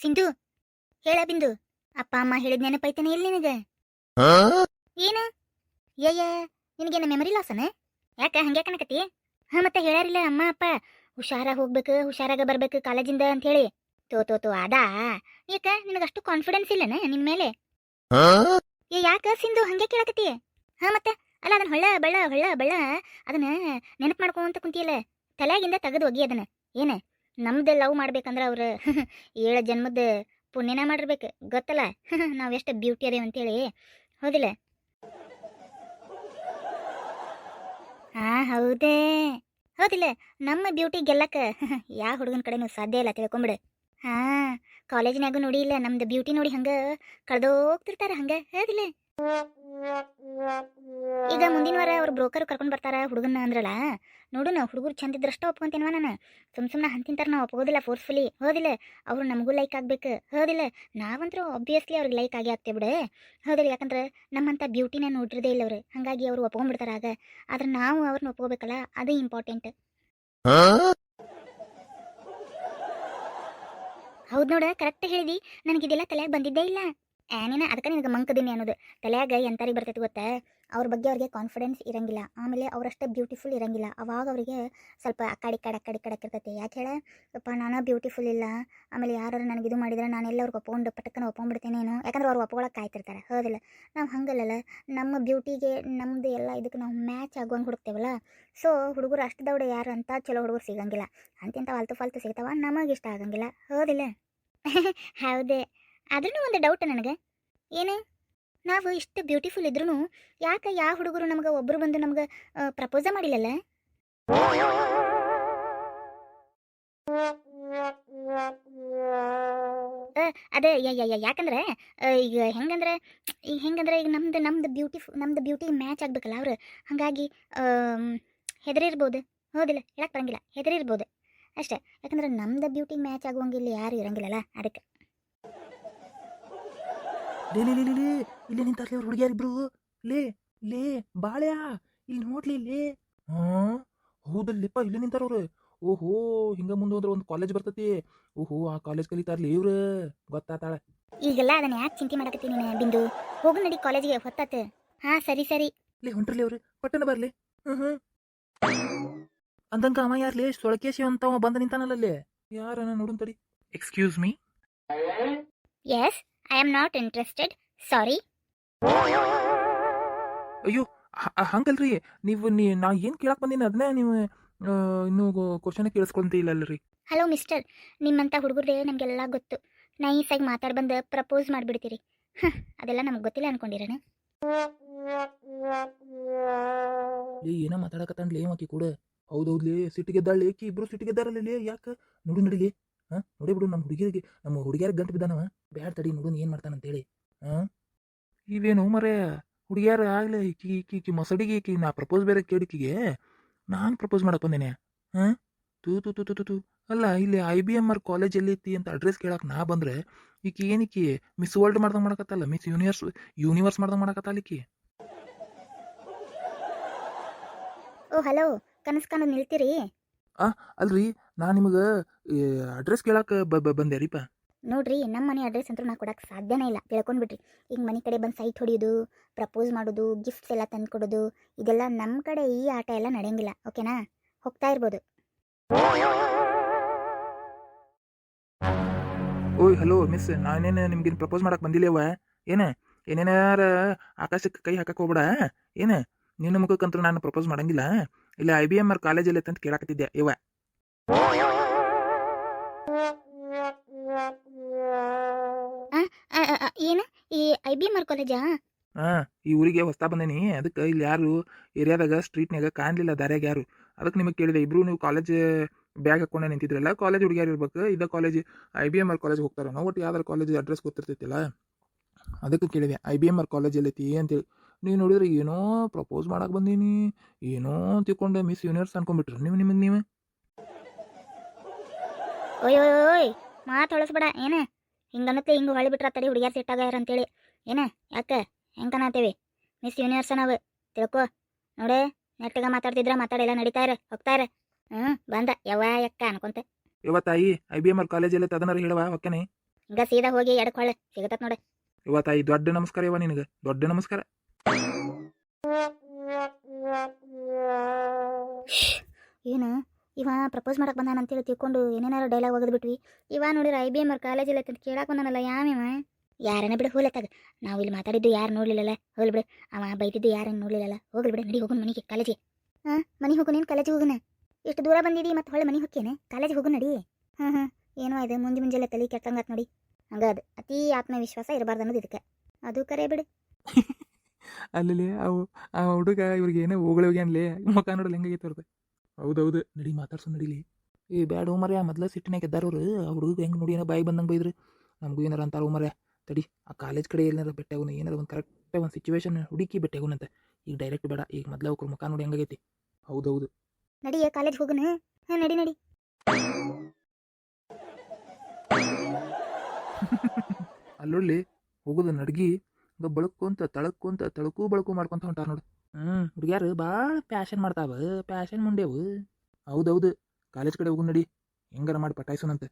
ಸಿಂಧು, ಹೇಳ ಬಿಂದು. ಅಪ್ಪ ಅಮ್ಮ ಹೇಳಿದ ನೆನಪೈತೇನೆ ಇಲ್ಲಿ ನಿನಗೆ? ಏನು ಯಯ್ಯ, ನಿನಗೇನ ಮೆಮರಿ ಲಾಸನ? ಯಾಕ ಹಂಗೆ ಕಣಕತಿ? ಹಾ, ಮತ್ತೆ ಹೇಳ್ಯಾರಿಲ್ಲ ಅಮ್ಮ ಅಪ್ಪ ಹುಷಾರಾಗಿ ಹೋಗ್ಬೇಕು, ಹುಷಾರಾಗ ಬರ್ಬೇಕು ಕಾಲೇಜಿಂದ ಅಂತ ಹೇಳಿ. ತೋ ಅದಾ? ಯಾಕ ನಿನಗಷ್ಟು ಕಾನ್ಫಿಡೆನ್ಸ್ ಇಲ್ಲನ ನಿನ್ ಮೇಲೆ? ಯಾಕ ಸಿಂಧು ಹಂಗೆ ಕೇಳಕತಿ? ಹಾ ಮತ್ತೆ ಅಲ್ಲ, ಅದನ್ನ ಹೊಳ್ಳ ಅದನ್ನ ನೆನಪು ಮಾಡ್ಕೊಂತ ಕುಂತಿಯಲ್ಲ, ತಲೆಯಾಗಿಂದ ತೆಗೆದು ಒಗಿ ಅದನ್ನ. ಏನ ನಮ್ದು ಲವ್ ಮಾಡ್ಬೇಕಂದ್ರ ಅವ್ರ 7 ಜನ್ಮದ ಪುಣ್ಯನ ಮಾಡಿರ್ಬೇಕು, ಗೊತ್ತಲ್ಲ ನಾವ್ ಎಷ್ಟು ಬ್ಯೂಟಿ ಅದೇವ್ ಅಂತೇಳಿ. ಹೌದಿಲ್ಲ? ಹಾ ಹೌದೇ, ಹೌದಿಲ್ಲ? ನಮ್ಮ ಬ್ಯೂಟಿ ಗೆಲ್ಲಕ್ಕ ಯಾವ ಹುಡುಗನ ಕಡೆನೂ ಸಾಧ್ಯ ಇಲ್ಲ, ತಿಳ್ಕೊಂಬಿಡು. ಹಾ, ಕಾಲೇಜಿನಾಗೂ ನೋಡಿ ಇಲ್ಲ ನಮ್ದು ಬ್ಯೂಟಿ ನೋಡಿ ಹಂಗ ಕಳ್ದೋಗ್ತಿರ್ತಾರ ಹಂಗ, ಹೌದಿಲ್ಲ? ಈಗ ಮುಂದಿನ ವಾರ ಅವ್ರ ಬ್ರೋಕರ್ ಕರ್ಕೊಂಡು ಬರ್ತಾರ ಹುಡುಗನ ಅಂದ್ರಲ್ಲ, ನೋಡುನ ಹುಡುಗರು ಚಂದ ಇದ್ರಷ್ಟ ಒಪ್ಕೊಂತೇನವ ನಾನು. ಸುಮ್ಮನೆ ಹಂತಿಂತಾರ ನಾವು ಒಪ್ಕೋದಿಲ್ಲ ಫೋರ್ಸ್ಫುಲಿ, ಹೌದಿಲ್ಲ? ಅವ್ರು ನಮಗೂ ಲೈಕ್ ಆಗ್ಬೇಕು, ಹೌದಿಲ್ಲ? ನಾವಂತರೂ ಆಬ್ವಿಯಸ್ಲಿ ಅವ್ರಿಗೆ ಲೈಕ್ ಆಗೇ ಆಗ್ತೇವೆ ಬಿಡು, ಹೌದಿಲ್ಲ? ಯಾಕಂದ್ರೆ ನಮ್ಮಂಥ ಬ್ಯೂಟಿನ ನೋಡಿರದೇ ಇಲ್ಲ ಅವ್ರು, ಹಾಗಾಗಿ ಅವ್ರು ಒಪ್ಕೊಂಡ್ಬಿಡ್ತಾರ ಆಗ. ಆದ್ರೆ ನಾವು ಅವ್ರನ್ನ ಒಪ್ಕೋಬೇಕಲ್ಲ, ಅದು ಇಂಪಾರ್ಟೆಂಟ್. ಹೌದು ನೋಡ, ಕರೆಕ್ಟ್ ಹೇಳಿದಿ. ನನಗಿದೆಲ್ಲ ತಲೆಯಾಗ ಬಂದಿದ್ದೇ ಇಲ್ಲ. ಏನೇನ ಅದಕ್ಕೆ ನಿನಗೆ ಮಂಕದಿನಿ ಅನ್ನೋದು. ತಲೆಯಾಗ ಎಂತಾರಿಗೆ ಬರ್ತೈತಿ ಗೊತ್ತಾ? ಅವ್ರ ಬಗ್ಗೆ ಅವ್ರಿಗೆ ಕಾನ್ಫಿಡೆನ್ಸ್ ಇರಂಗಿಲ್ಲ, ಆಮೇಲೆ ಅವರಷ್ಟೇ ಬ್ಯೂಟಿಫುಲ್ ಇರಂಗಿಲ್ಲ. ಅವಾಗ ಅವರಿಗೆ ಸ್ವಲ್ಪ ಅಕ್ಕಾಡಿ ಕಡಕ್ ಇರ್ತೈತಿ. ಯಾಕೆ ಹೇಳ? ಅಪ್ಪ ನಾನು ಬ್ಯೂಟಿಫುಲ್ ಇಲ್ಲ, ಆಮೇಲೆ ಯಾರು ನನಗೆ ಇದು ಮಾಡಿದ್ರೆ ನಾನೆಲ್ಲ ಅವ್ರಿಗೆ ಒಪ್ಕೊಂಡು ಪಟಕ್ಕನ ಒಪ್ಕೊಂಡ್ಬಿಡ್ತೇನೇನು, ಯಾಕಂದ್ರೆ ಅವ್ರು ಒಪ್ಕೊಳಕ್ಕೆ ಕಾಯ್ತಿರ್ತಾರೆ, ಹೌದಿಲ್ಲ? ನಾವು ಹಂಗಲ್ಲಲ್ಲ, ನಮ್ಮ ಬ್ಯೂಟಿಗೆ ನಮ್ಮದು ಎಲ್ಲ ಇದಕ್ಕೆ ನಾವು ಮ್ಯಾಚ್ ಆಗುವಂಗೆ ಹುಡುಕ್ತೇವಲ್ಲ. ಸೊ ಹುಡುಗರು ಅಷ್ಟು ದೌಡ ಯಾರು ಅಂತ ಚಲೋ ಹುಡುಗರು ಸಿಗಂಗಿಲ್ಲ, ಅಂತಿಂತ ಫಾಲ್ತು ಸಿಗ್ತಾವ, ನಮಗಿಷ್ಟ ಆಗಂಗಿಲ್ಲ, ಹೌದಿಲ್ಲ? ಹೌದೇ. ಆದ್ರೂ ಒಂದು ಡೌಟ್ ನನಗೆ. ಏನು, ನಾವು ಇಷ್ಟು ಬ್ಯೂಟಿಫುಲ್ ಇದ್ರೂ ಯಾಕೆ ಯಾವ ಹುಡುಗರು ನಮ್ಗೆ ಒಬ್ಬರು ಬಂದು ನಮ್ಗೆ ಪ್ರಪೋಸ ಮಾಡಿಲ್ಲಲ್ಲ? ಅದೇ ಯಾಕಂದ್ರೆ ಈಗ ಹೆಂಗಂದ್ರೆ ಈಗ ನಮ್ದು ಬ್ಯೂಟಿ ಮ್ಯಾಚ್ ಆಗ್ಬೇಕಲ್ಲ ಅವ್ರು, ಹಾಗಾಗಿ ಹೆದರಿರ್ಬೋದು, ಹೌದಿಲ್ಲ? ಹೇಳಕ್ ಬರಂಗಿಲ್ಲ, ಹೆದರಿರ್ಬೋದು ಅಷ್ಟೇ. ಯಾಕಂದ್ರೆ ನಮ್ದು ಬ್ಯೂಟಿ ಮ್ಯಾಚ್ ಆಗುವಂಗಿಲ್ಲ ಯಾರು ಇರಂಗಿಲ್ಲಲ್ಲ, ಅದಕ್ಕೆ. ಇಲ್ಲಿ ನಿಂತಾರ್ಲಿ ಅವ್ರು ಹುಡುಗಿಯಾರಿಬ್ರು. ಲೇ ಲೇ ಬಾಳ್ಯಾ, ಇಲ್ಲಿ ನೋಡ್ಲಿ ಲೇ. ಹಾ ಹೌದಲ್ಲಿಪ್ಪ, ಇಲ್ಲಿ ನಿಂತಾರವ್ರು. ಓಹೋ, ಹಿಂಗ ಮುಂದೆ ಹೋದ್ರೆ ಒಂದು ಕಾಲೇಜ್ ಬರ್ತತಿ. ಓಹೋ, ಆ ಕಾಲೇಜ್ ಕಲಿತಾರ್ಲಿ ಇವ್ರು, ಗೊತ್ತಾತಾಳ. ಈಗೆಲ್ಲ ಅದನ್ನ ಯಾಕೆ ಚಿಂತೆ ಮಾಡಕತ್ತೀನಿ ನೀನು ಬಿಂದು? ಹೋಗು ನಡಿ ಕಾಲೇಜಿಗೆ, ಹೊತ್ತಾತ. ಹಾ ಸರಿ. ಲೇ ಹೊಂಟ್ರಲಿ ಅವ್ರು, ಪಟ್ಟಣ ಬರ್ಲಿ. ಹ್ಮ್ ಅಂದಂಗ ಅವ ಯಾರ್ಲಿ ಸೊಳಕೇಶಿ ಅಂತ ಅವ ಬಂದ ನಿಂತಾನಲ್ಲೇ, ಯಾರನ ನೋಡುನ್ ತಡಿ. Excuse me. Yes, I am not interested, sorry. ಅಯ್ಯೋ, ಹಂಗಲ್ರಿ, ನಾ ಏನ್ ಕೇಳಕ್ ಬಂದೀನಿ ಅದನ್ನ ನೀವು ಇನ್ನೂ ಕ್ವಶನ್ ಕೇಳಿಸ್ಕೊಂತ ಇಲ್ಲಲ್ರಿ. ಹಲೋ ಮಿಸ್ಟರ್, ನಿಮ್ಮಂಥ ಹುಡುಗರೇ ನಮಗೆಲ್ಲ ಗೊತ್ತು. ನೈಸಾಗಿ ಮಾತಾಡಿ ಬಂದು ಪ್ರಪೋಸ್ ಮಾಡಿಬಿಡ್ತೀರಿ. ಅದೆಲ್ಲ ನಮ್ಗೆ ಗೊತ್ತಿಲ್ಲ ಅನ್ಕೊಂಡಿರೋಣ. ಏನೋ ಮಾತಾಡಕತ್ತಾನ್ಲಿ ಆಕಿ ಕೂಡ. ಹೌದೌದ್ಲಿ, ಸಿಟ್ಟಿಗೆದ್ದಾಳೆ ಏಕಿ, ಇಬ್ರು ಸಿಟ್ಟಿಗೆದ್ದಾರಲ್ಲೇ. ಯಾಕೆ ನೋಡು ನಡಿಲಿ. ನೋಡಿ ಬಿಡು, ನಮ್ಮ ಹುಡುಗಿಯಾರಿಗೆ ಗಂಟು ಬಿದ್ದಾನವ. ಬ್ಯಾಡ್ ತಡಿ, ನೋಡು ಏನ್ ಮಾಡ್ತಾನಂತೇಳಿ. ಇವೇನು ಮರೇ ಹುಡುಗಿಯಾರ ಆಗ್ಲೇ ಈಕಿ ಮೊಸಡಿಗೆ ಈಕಿ ನಾ ಪ್ರಪೋಸ್ ಬೇರೆ ಕೇಳಿಕಿಗೆ ನಾನು ಪ್ರಪೋಸ್ ಮಾಡಕ್ ಬಂದೇನೆ. ತೂ ಅಲ್ಲ, ಇಲ್ಲಿ IBMR ಕಾಲೇಜ್ ಎಲ್ಲೈತಿ ಅಂತ ಅಡ್ರೆಸ್ ಕೇಳಕ್ ನಾ ಬಂದ್ರೆ ಈಕಿ ಏನಿಕ್ಕಿ ಮಿಸ್ ವರ್ಲ್ಡ್ ಮಾಡ್ದಂಗೆ ಮಾಡಕತ್ತಲ್ಲ, ಮಿಸ್ ಯೂನಿವರ್ಸ್ ಮಾಡ್ದಂಗೆ ಮಾಡಕತ್ತಲ್ಲ ಈಕಿ. ಓ ಹಲೋ, ಕನಸ್ಕೊಂಡು ನಿಲ್ತೀರಿ? ಅಲ್ರಿ, ನಾ ನಿಮಗೆ ಅಡ್ರೆಸ್ ಕೇಳಕ್ಕೆ ಬಂದೆ ರೀಪ. ನೋಡ್ರಿ, ನಮ್ಮ ಮನೆ ಅಡ್ರೆಸ್ ಅಂತೂ ನಾ ಕೊಡಕ್ಕೆ ಸಾಧ್ಯನೇ ಇಲ್ಲ, ತಿಳ್ಕೊಂಡ್ಬಿಟ್ರಿ. ಈಗ ಮನೆ ಕಡೆ ಬಂದು ಸೈಟ್ ಹೊಡಿಯೋದು, ಪ್ರಪೋಸ್ ಮಾಡೋದು, ಗಿಫ್ಟ್ಸ್ ಎಲ್ಲ ತಂದು ಕೊಡೋದು, ಇದೆಲ್ಲ ನಮ್ಮ ಕಡೆ ಈ ಆಟ ಎಲ್ಲ ನಡೆಯಂಗಿಲ್ಲ, ಓಕೆನಾ? ಹೋಗ್ತಾ ಇರ್ಬೋದು. ಓಯ್ ಹಲೋ ಮಿಸ್, ನಾನೇನು ನಿಮ್ಗೇನು ಪ್ರಪೋಸ್ ಮಾಡಕ್ಕೆ ಬಂದಿಲ್ಲವ. ಏನೇನಾರ ಆಕಾಶಕ್ಕೆ ಕೈ ಹಾಕಕ್ಕೆ ಹೋಗ್ಬೇಡ. ನಿನ್ನ ಮುಖಕ್ಕಂತೂ ನಾನು ಪ್ರಪೋಸ್ ಮಾಡಂಗಿಲ್ಲ. ಇಲ್ಲ IBMR ಕಾಲೇಜಲ್ಲಿ ಅಂತ ಕೇಳಾಕತ್ತಿದ್ದೆ ಇವ. ಏನು ಈ IBMR ಕಾಲೇಜಾ? ಈ ಊರಿಗೆ ಹೊಸ್ತಾ ಬಂದೇನಿ, ಅದಕ್ಕೆ ಇಲ್ಲಿ ಯಾರು ಏರಿಯಾದಾಗ ಸ್ಟ್ರೀಟ್ನಾಗ ಕಾಣಲಿಲ್ಲ, ದಾರ್ಯಾಗ ಯಾರು. ಅದಕ್ಕೆ ನಿಮಗೆ ಕೇಳಿದೆ, ಇಬ್ರು ನೀವು ಕಾಲೇಜ್ ಬ್ಯಾಗ್ ಹಾಕೊಂಡೆ ನಿಂತಿದ್ರಲ್ಲ, ಕಾಲೇಜ್ ಹುಡುಗಿಯಾರು ಇರ್ಬೇಕು. ಇದ ಕಾಲೇಜ್ IBMR ಕಾಲೇಜ್ ಹೋಗ್ತಾರ ನಾವು, ಒಟ್ಟು ಯಾವ್ದಾರು ಕಾಲೇಜ್ ಅಡ್ರೆಸ್ ಗೊತ್ತಿರ್ತೈತಿಲ್ಲ, ಅದಕ್ಕೆ ಕೇಳಿದೆ IBMR ಕಾಲೇಜ್ ಎಲ್ಲೈತಿ ಅಂತೇಳಿ. ನೀವು ನೋಡಿದ್ರೆ ಏನೋ ಪ್ರಪೋಸ್ ಮಾಡಕ್ಕೆ ಬಂದೀನಿ, ಏನೋ ತಿಳ್ಕೊಂಡು ಮಿಸ್ ಯೂನಿವರ್ಸ್ ಅನ್ಕೊಂಡ್ಬಿಟ್ರು ನೀವು. ಓಯ್ ಮಾತು ಹೊಳಸ್ಬೇಡ. ಹಿಂಗನ್ನತ್ತೆ ಹಿಂಗೆ ಹೊಳಿ ಬಿಟ್ರ ತಡಿ ಹುಡುಗಿಯಾರು ಸಿಟ್ಟಾಗ್ಯಾರ ಅಂತೇಳಿ. ಯಾಕೆ ಹೆಂಗನತ್ತೇವಿ? ಮಿಸ್ ಯೂನಿವರ್ಸ್ ನಾವು ತಿಳ್ಕೊ. ನೋಡೆ, ನೆಟ್ಟಗ ಮಾತಾಡಿಲ್ಲ, ನಡೀತಾ ಹೋಗ್ತಾ ಬಂದ ಯಕ್ಕ ಅನ್ಕೊಂತೆ. ತಾಯಿ IBMR ಕಾಲೇಜ್ ಎಲ್ಲ ಅದನ್ನಾರು ಹೇಳುವ ಓಕೆನೆ. ಈಗ ಸೀದಾ ಹೋಗಿ ಎಡ್ಕೊಳ್ಳ ಸಿಗತತ್ ನೋಡ. ಇವತ್ತಾಯಿ ದೊಡ್ಡ ನಮಸ್ಕಾರ ಇವ ನಿನಗೆ, ದೊಡ್ಡ ನಮಸ್ಕಾರ. ಏನು ಇವ ಪ್ರಪೋಸ್ ಮಾಡಕ್ಕೆ ಬಂದಾನ ಅಂತೇಳಿ ತಿಳ್ಕೊಂಡು ಏನೇನಾರು ಡೈಲಾಗ್ ಒಗೆದ್ಬಿಟ್ವಿ. ಇವ ನೋಡಿರ IBM ಅವ್ರ ಕಾಲೇಜಿಲ್ಲ ಅಂತ ಕೇಳಕ್ಕೆ ಬಂದಾನಲ್ಲ ಯಾಮಿವ. ಯಾರನ್ನ ಬಿಡು ಹೋಲತ್ತಾಗ, ನಾವು ಇಲ್ಲಿ ಮಾತಾಡಿದ್ದು ಯಾರು ನೋಡ್ಲಿಲ್ಲಲ್ಲ, ಹೋಗ್ಲಿ ಬಿಡು. ಅವ ಬೈದಿದ್ದು ಯಾರನ್ನು ನೋಡ್ಲಿಲ್ಲಲ್ಲ, ಹೋಗ್ಲಿ ಬಿಡು. ನಡಿ ಹೋಗೋಣ ಮನೆಗೆ, ಕಾಲೇಜಿಗೆ. ಮನೆಗೆ ಹೋಗು, ನೀನು ಕಾಲೇಜಿಗೆ ಹೋಗೋಣ. ಇಷ್ಟು ದೂರ ಬಂದಿದ್ದೀ ಮತ್ತೆ ಹೊಳ್ಳಿ ಮನೆಗೆ ಹೋಗ್ತೇನೆ, ಕಾಲೇಜಿಗೆ ಹೋಗು ನಡಿ. ಏನೋ ಇದು ಮುಂಜಾನೆ ತಲೆ ಕೆಟ್ಟಂಗತ್ ನೋಡಿ. ಹಂಗದು ಅತಿ ಆತ್ಮವಿಶ್ವಾಸ ಇರಬಾರ್ದು ಅನ್ನೋದು ಇದಕ್ಕೆ. ಅದು ಕರೆ ಬಿಡು. ಅಲ್ಲಿ ಅವು ಆ ಹುಡುಗ ಇವ್ರಿಗೆ ಏನೋ ಹೋಗಳಿ ಹೋಗ್ಯಾನ್ಲೇ, ಮುಖ ನೋಡಲ್ಲ ಹೆಂಗಾಗೈತೆ ಅವ್ರದ್ದು. ಹೌದೌದು, ನಡಿ ಮಾತಾಡ್ಸು ನಡಿಲಿ. ಈ ಬ್ಯಾಡ ಉಮರ್ಯ, ಮೊದಲ ಸಿಟ್ಟಿನಾಗ ಎದ್ದಾರವ್ರು. ಆ ಹುಡುಗ ಹೆಂಗೆ ನೋಡಿ ಏನೋ ಬಾಯಿ ಬಂದಂಗೆ ಬೈದ್ರು. ನಮಗೂ ಏನಾರ ಅಂತಾರ ಉಮರ್ಯ. ತಡಿ ಆ ಕಾಲೇಜ್ ಕಡೆ ಏನಾರ ಬೆಟ್ಟಾಗುನ, ಏನಾರ ಒಂದು ಕರೆಕ್ಟಾಗಿ ಒಂದು ಸಿಚುವೇಶನ್ ಹುಡುಕಿ ಬೆಟ್ಟಾಗುನಂತೆ. ಈಗ ಡೈರೆಕ್ಟ್ ಬೇಡ, ಈಗ ಮೊದಲ ಅವ್ರ ಮುಖ ನೋಡಿ ಹೆಂಗಾಗೈತಿ. ಹೌದೌದು ನಡಿಯೇ ಕಾಲೇಜ್ ಹೋಗೋಣ. ನಡಿ ನಡಿ. ಅಲ್ಲೊಳ್ಳಿ ಹೋಗೋದು ನಡ್ಗಿ ಬಳಕೊಂತ ತಳಕು ಬಳಕು ಮಾಡ್ಕೊಂತ ಹೊಂಟಾರ ನೋಡು. ಹುಡುಗ್ಯಾರು ಭಾಳ ಪ್ಯಾಷನ್ ಮಾಡ್ತಾವ, ಪ್ಯಾಷನ್ ಮುಂಡೆವು. ಹೌದೌದು, ಕಾಲೇಜ್ ಕಡೆ ಹೋಗು ನಡಿ, ಹೆಂಗಾರ ಮಾಡಿ ಪಟಾಯ್ಸೋನಂತೆ.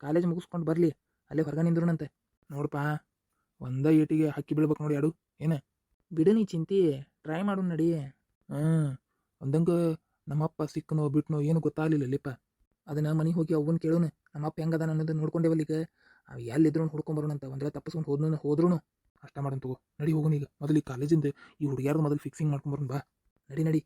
ಕಾಲೇಜ್ ಮುಗಿಸ್ಕೊಂಡು ಬರಲಿ, ಅಲ್ಲೇ ಹೊರಗೆ ನಿಂದ್ರುನಂತೆ. ನೋಡಪ್ಪ, ಒಂದ ಏಟಿಗೆ ಹಕ್ಕಿ ಬೀಳ್ಬೇಕು ನೋಡಿ ಯಾಡು. ಏನ ಬಿಡು ನೀ ಚಿಂತಿ, ಟ್ರೈ ಮಾಡು ನಡಿ. ಒಂದಂಗೆ ನಮ್ಮಪ್ಪ ಸಿಕ್ಕನೋ ಬಿಟ್ನೋ ಏನು ಗೊತ್ತಾಗಲಿಲ್ಲಲ್ಲಿಪ್ಪ. ಅದನ್ನ ಮನೆಗೆ ಹೋಗಿ ಅವ್ವನ್ನ ಕೇಳೋಣ, ನಮ್ಮಪ್ಪ ಹೆಂಗದ ಅನ್ನೋದು ನೋಡ್ಕೊಂಡೇವಲ್ಲ. ಈಗ ಅವು ಎಲ್ಲಿದ್ರು ಹುಡ್ಕೊಂಬರೋಣಂತ. ಒಂದ್ರ ತಪ್ಪಿಸ್ಕೊಂಡು ಹೋದ್ರೂ ಅಷ್ಟ ಮಾಡೋಣ ತಗೋ. ನಡಿ ಹೋಗೋಣ ಈಗ. ಮೊದಲು ಈ ಕಾಲೇಜಿಂದ ಈ ಹುಡುಗ್ಯಾರ್ದು ಮೊದಲು ಫಿಕ್ಸಿಂಗ್ ಮಾಡ್ಕೊಂಬರೋಣ ಬಾ. ನಡಿ ನಡಿ.